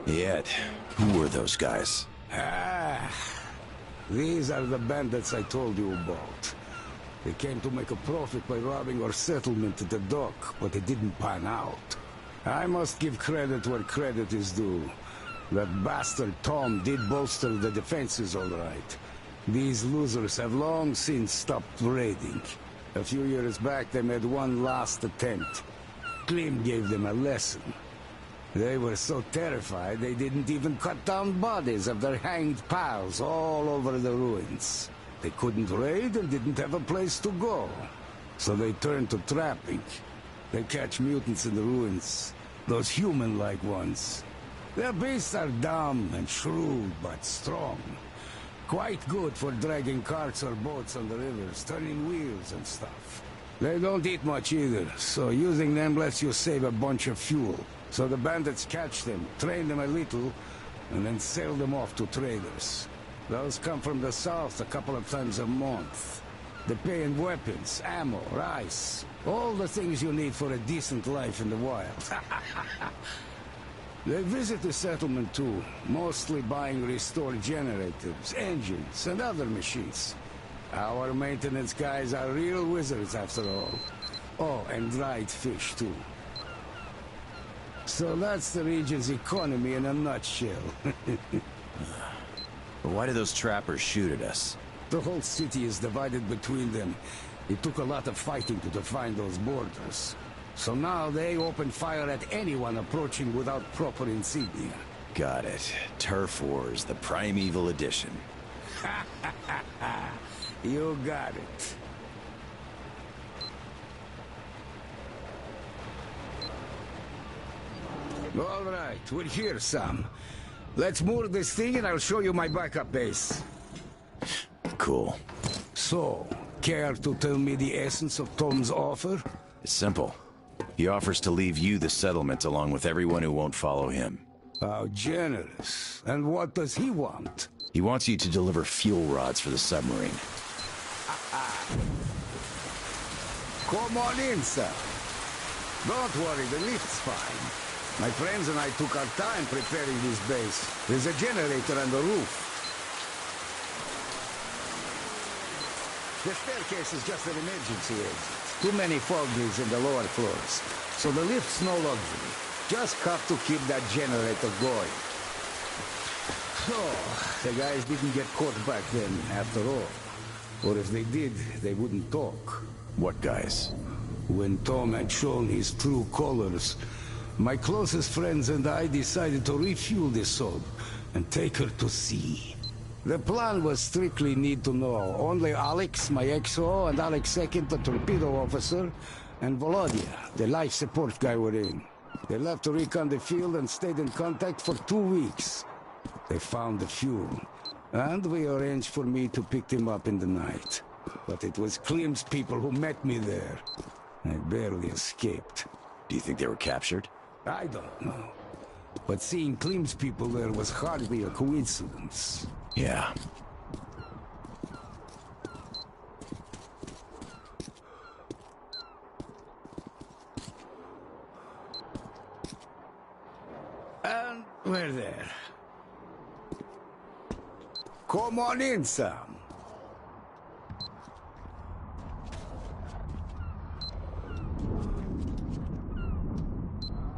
Ed, who were those guys? These are the bandits I told you about. They came to make a profit by robbing our settlement at the dock, but it didn't pan out. I must give credit where credit is due. That bastard Tom did bolster the defenses all right. These losers have long since stopped raiding. A few years back they made one last attempt. Klim gave them a lesson. They were so terrified they didn't even cut down bodies of their hanged pals all over the ruins. They couldn't raid and didn't have a place to go. So they turned to trapping. They catch mutants in the ruins. Those human-like ones. Their beasts are dumb and shrewd, but strong. Quite good for dragging carts or boats on the rivers, turning wheels and stuff. They don't eat much either, so using them lets you save a bunch of fuel. So the bandits catch them, train them a little, and then sell them off to traders. Those come from the south a couple of times a month. They pay in weapons, ammo, rice, all the things you need for a decent life in the wild. They visit the settlement too, mostly buying restored generators, engines, and other machines. Our maintenance guys are real wizards after all. Oh, and dried fish too. So that's the region's economy in a nutshell. Why did those trappers shoot at us? The whole city is divided between them. It took a lot of fighting to define those borders. So now they open fire at anyone approaching without proper insignia. Got it. Turf Wars, the primeval edition. You got it. All right, we're here, Sam. Let's moor this thing and I'll show you my backup base. Cool. So, care to tell me the essence of Tom's offer? It's simple. He offers to leave you the settlement along with everyone who won't follow him. How generous. And what does he want? He wants you to deliver fuel rods for the submarine. Come on in, sir. Don't worry, the lift's fine. My friends and I took our time preparing this base. There's a generator on the roof. The staircase is just an emergency exit. Too many fog grids in the lower floors. So the lift's no luxury. Just have to keep that generator going. So, the guys didn't get caught back then, after all. Or if they did, they wouldn't talk. What guys? When Tom had shown his true colors, my closest friends and I decided to refuel this soul and take her to sea. The plan was strictly need to know. Only Alex, my XO, and Alex II, the torpedo officer, and Volodya, the life support guy, were in. They left to recon the field and stayed in contact for 2 weeks. They found the fuel, and we arranged for me to pick them up in the night. But it was Klim's people who met me there. I barely escaped. Do you think they were captured? I don't know. But seeing Klim's people there was hardly a coincidence. Yeah. We're there. Come on in, Sam.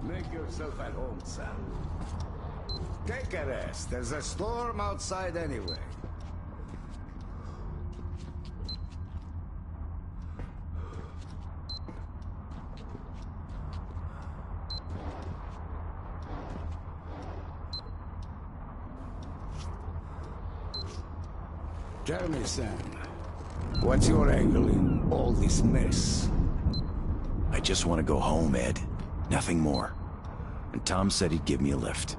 Make yourself at home, Sam. Take a rest. There's a storm outside anyway. Tell me, Sam, what's your angle in all this mess? I just want to go home, Ed. Nothing more. And Tom said he'd give me a lift.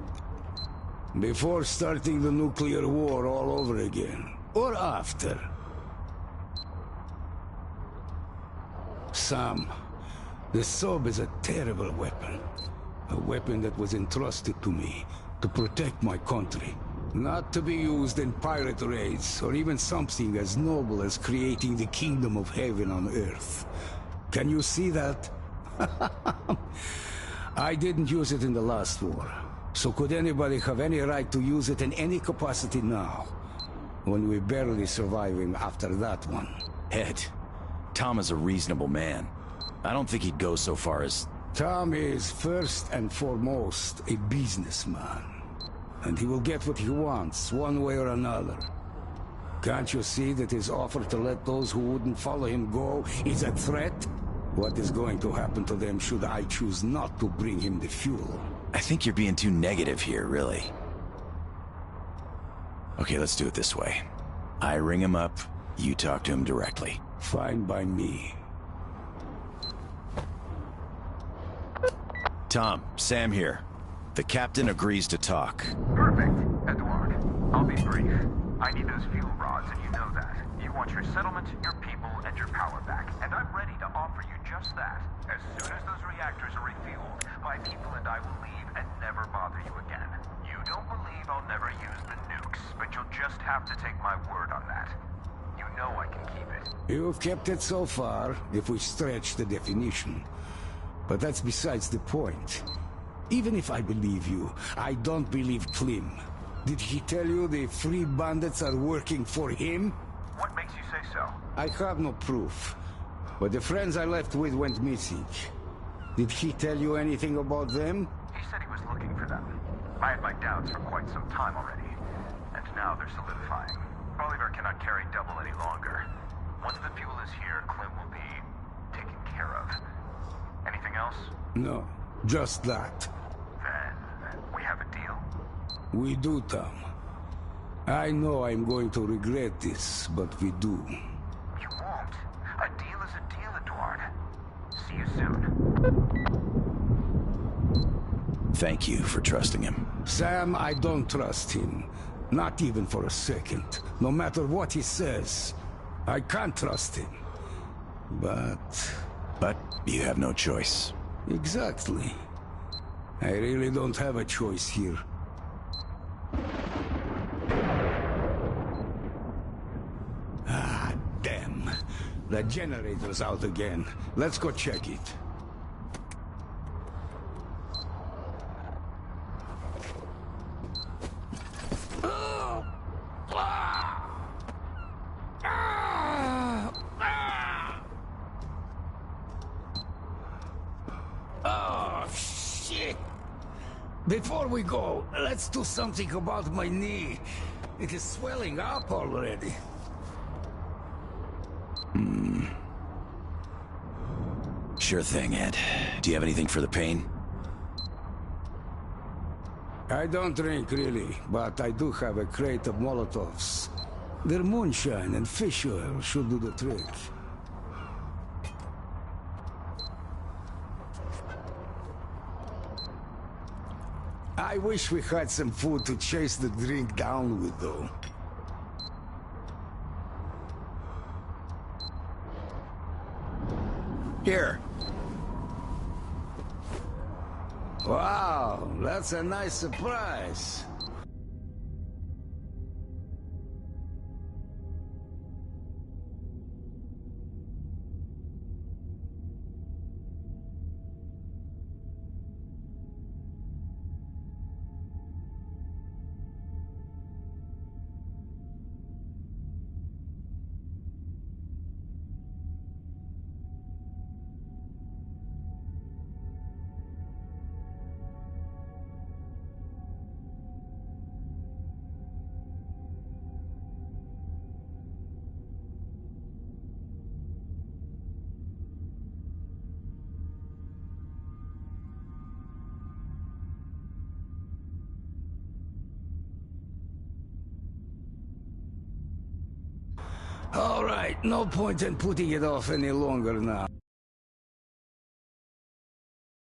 Before starting the nuclear war all over again? Or after? Sam, the Soap is a terrible weapon. A weapon that was entrusted to me to protect my country. Not to be used in pirate raids, or even something as noble as creating the kingdom of heaven on earth. Can you see that? I didn't use it in the last war, so could anybody have any right to use it in any capacity now, when we're barely surviving after that one? Ed, Tom is a reasonable man. I don't think he'd go so far as... Tom is first and foremost a businessman. And he will get what he wants, one way or another. Can't you see that his offer to let those who wouldn't follow him go is a threat? What is going to happen to them should I choose not to bring him the fuel? I think you're being too negative here, really. Okay, let's do it this way. I ring him up, you talk to him directly. Fine by me. Tom, Sam here. The captain agrees to talk. Perfect, Edward. I'll be brief. I need those fuel rods, and you know that. You want your settlement, your people, and your power back. And I'm ready to offer you just that. As soon as those reactors are refueled, my people and I will leave and never bother you again. You don't believe I'll never use the nukes, but you'll just have to take my word on that. You know I can keep it. You've kept it so far, if we stretch the definition. But that's besides the point. Even if I believe you, I don't believe Klim. Did he tell you the Free Bandits are working for him? What makes you say so? I have no proof. But the friends I left with went missing. Did he tell you anything about them? He said he was looking for them. I had my doubts for quite some time already. And now they're solidifying. Bolivar cannot carry double any longer. Once the fuel is here, Klim will be taken care of. Anything else? No, just that. Then we have a deal? We do, Tom. I know I'm going to regret this, but we do. You won't. A deal is a deal, Edward. See you soon. Thank you for trusting him. Sam, I don't trust him. Not even for a second. No matter what he says. I can't trust him. But you have no choice. Exactly. I really don't have a choice here. Ah, damn. The generator's out again. Let's go check it. Before we go, let's do something about my knee. It is swelling up already. Sure thing, Ed. Do you have anything for the pain? I don't drink, really, but I do have a crate of Molotovs. Their moonshine and fish oil should do the trick. I wish we had some food to chase the drink down with, though. Here. Wow, that's a nice surprise. All right, no point in putting it off any longer now.